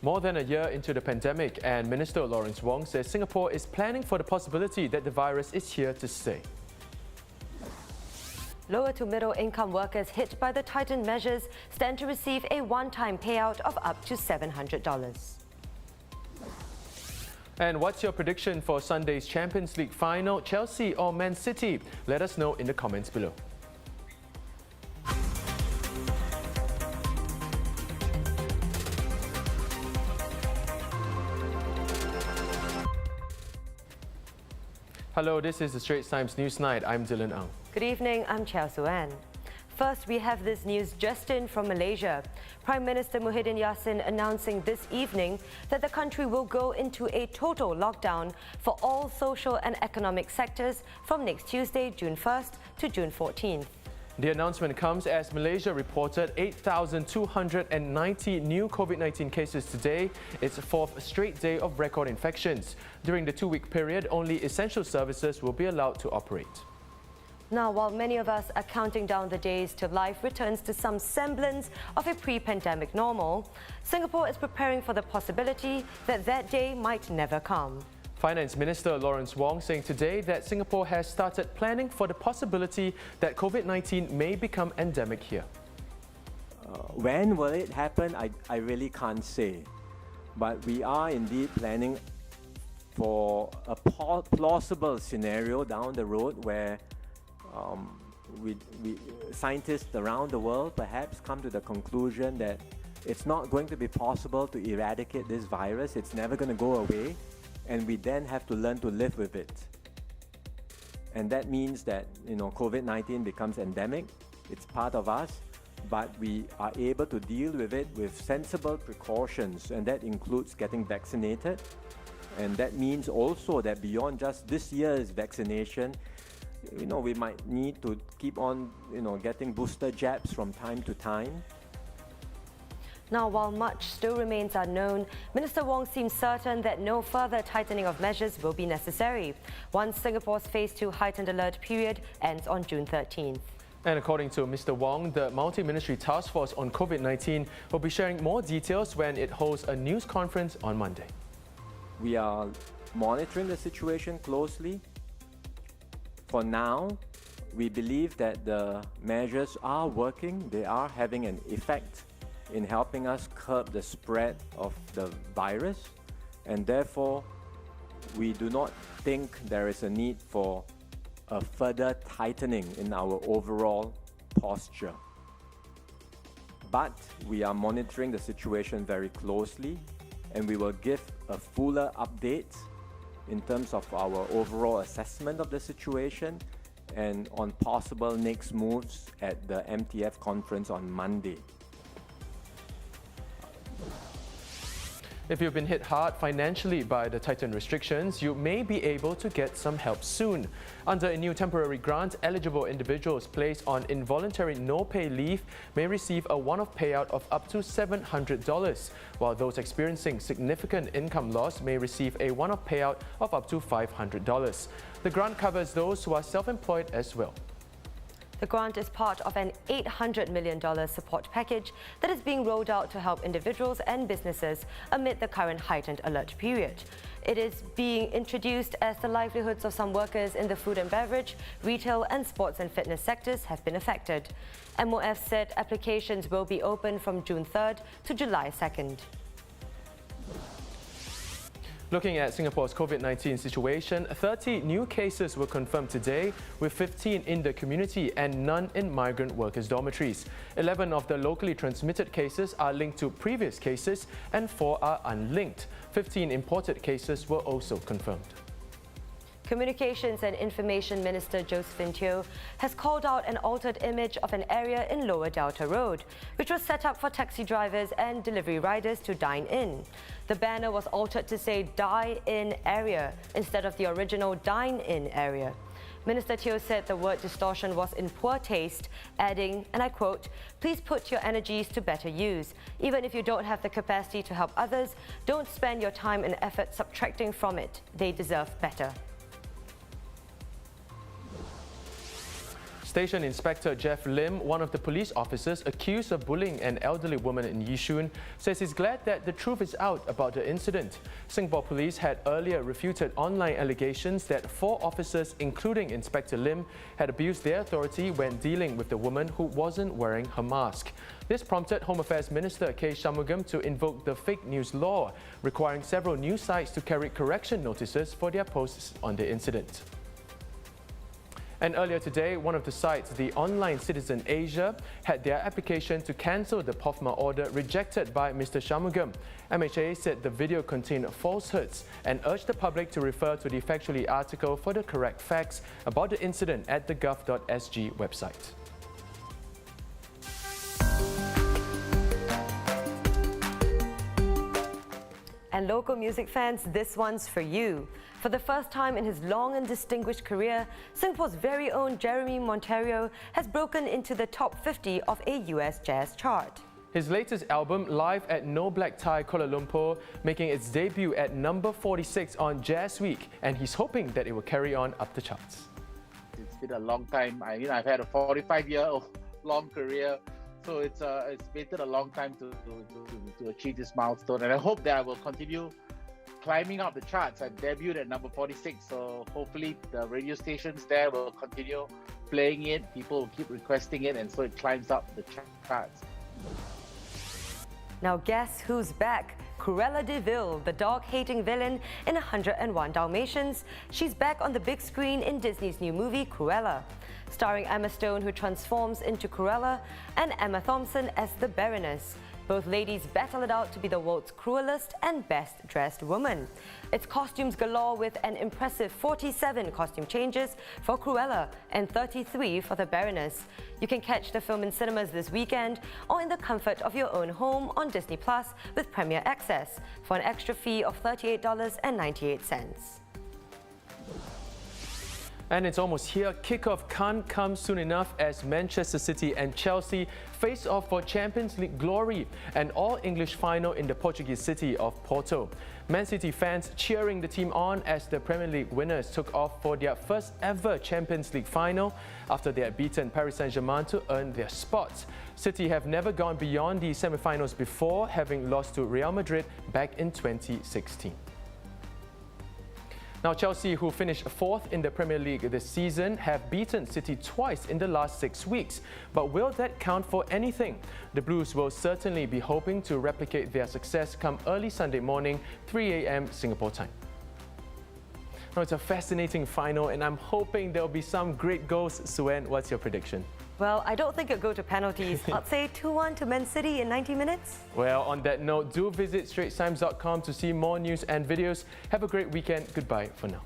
More than a year into the pandemic, and Minister Lawrence Wong says Singapore is planning for the possibility that the virus is here to stay. Lower to middle income workers hit by the tightened measures stand to receive a one-time payout of up to $700. And what's your prediction for Sunday's Champions League final, Chelsea or Man City? Let us know in the comments below. Hello, this is the Straits Times Newsnight. I'm Dylan Ang. Good evening, I'm Chia Suan. First, we have this news just in from Malaysia. Prime Minister Muhyiddin Yassin announcing this evening that the country will go into a total lockdown for all social and economic sectors from next Tuesday, June 1st to June 14th. The announcement comes as Malaysia reported 8,290 new COVID-19 cases today, its fourth straight day of record infections. During the two-week period, only essential services will be allowed to operate. Now, while many of us are counting down the days till life returns to some semblance of a pre-pandemic normal, Singapore is preparing for the possibility that that day might never come. Finance Minister Lawrence Wong saying today that Singapore has started planning for the possibility that COVID-19 may become endemic here. When will it happen? I really can't say. But we are indeed planning for a plausible scenario down the road where scientists around the world perhaps come to the conclusion that it's not going to be possible to eradicate this virus. It's never going to go away. And we then have to learn to live with it. And that means that, COVID-19 becomes endemic. It's part of us, but we are able to deal with it with sensible precautions, and that includes getting vaccinated. And that means also that beyond just this year's vaccination, we might need to keep on, getting booster jabs from time to time. Now, while much still remains unknown, Minister Wong seems certain that no further tightening of measures will be necessary once Singapore's Phase 2 heightened alert period ends on June 13th. And according to Mr. Wong, the Multi-Ministry Task Force on COVID-19 will be sharing more details when it holds a news conference on Monday. We are monitoring the situation closely. For now, we believe that the measures are working. They are having an effect in helping us curb the spread of the virus, and therefore we do not think there is a need for a further tightening in our overall posture. But we are monitoring the situation very closely, and we will give a fuller update in terms of our overall assessment of the situation and on possible next moves at the MTF conference on Monday. If you've been hit hard financially by the tightened restrictions, you may be able to get some help soon. Under a new temporary grant, eligible individuals placed on involuntary no-pay leave may receive a one-off payout of up to $700, while those experiencing significant income loss may receive a one-off payout of up to $500. The grant covers those who are self-employed as well. The grant is part of an $800 million support package that is being rolled out to help individuals and businesses amid the current heightened alert period. It is being introduced as the livelihoods of some workers in the food and beverage, retail and sports and fitness sectors have been affected. MOF said applications will be open from June 3rd to July 2nd. Looking at Singapore's COVID-19 situation, 30 new cases were confirmed today, with 15 in the community and none in migrant workers' dormitories. 11 of the locally transmitted cases are linked to previous cases and 4 are unlinked. 15 imported cases were also confirmed. Communications and Information Minister Josephine Teo has called out an altered image of an area in Lower Delta Road, which was set up for taxi drivers and delivery riders to dine in. The banner was altered to say "die-in area" instead of the original "dine-in area." Minister Teo said the word distortion was in poor taste, adding, and I quote, "Please put your energies to better use. Even if you don't have the capacity to help others, don't spend your time and effort subtracting from it. They deserve better." Station Inspector Jeff Lim, one of the police officers accused of bullying an elderly woman in Yishun, says he's glad that the truth is out about the incident. Singapore Police had earlier refuted online allegations that 4 officers, including Inspector Lim, had abused their authority when dealing with the woman who wasn't wearing her mask. This prompted Home Affairs Minister K. Shanmugam to invoke the fake news law, requiring several news sites to carry correction notices for their posts on the incident. And earlier today, one of the sites, the online Citizen Asia, had their application to cancel the POFMA order rejected by Mr. Shanmugam. MHA said the video contained falsehoods and urged the public to refer to the Factually article for the correct facts about the incident at the gov.sg website. And local music fans, this one's for you. For the first time in his long and distinguished career, Singapore's very own Jeremy Monteiro has broken into the top 50 of a US jazz chart. His latest album, Live at No Black Tie Kuala Lumpur, making its debut at number 46 on Jazz Week, and he's hoping that it will carry on up the charts. It's been a long time. I've had a 45-year long career. So it's waited a long time to achieve this milestone, and I hope that I will continue climbing up the charts. I debuted at number 46, so hopefully the radio stations there will continue playing it, people will keep requesting it, and so it climbs up the charts. Now guess who's back? Cruella de Vil, the dog-hating villain in 101 Dalmatians. She's back on the big screen in Disney's new movie, Cruella. Starring Emma Stone, who transforms into Cruella, and Emma Thompson as the Baroness. Both ladies battle it out to be the world's cruelest and best-dressed woman. It's costumes galore with an impressive 47 costume changes for Cruella and 33 for the Baroness. You can catch the film in cinemas this weekend or in the comfort of your own home on Disney Plus with Premier Access for an extra fee of $38.98. And it's almost here. Kickoff can't come soon enough as Manchester City and Chelsea face off for Champions League glory, an all-English final in the Portuguese city of Porto. Man City fans cheering the team on as the Premier League winners took off for their first ever Champions League final after they had beaten Paris Saint-Germain to earn their spot. City have never gone beyond the semi-finals before, having lost to Real Madrid back in 2016. Now, Chelsea, who finished 4th in the Premier League this season, have beaten City twice in the last 6 weeks. But will that count for anything? The Blues will certainly be hoping to replicate their success come early Sunday morning, 3 a.m. Singapore time. Now, it's a fascinating final, and I'm hoping there'll be some great goals. Suen, what's your prediction? Well, I don't think it'll go to penalties. I'd say 2-1 to Man City in 90 minutes. Well, on that note, do visit straitstimes.com to see more news and videos. Have a great weekend. Goodbye for now.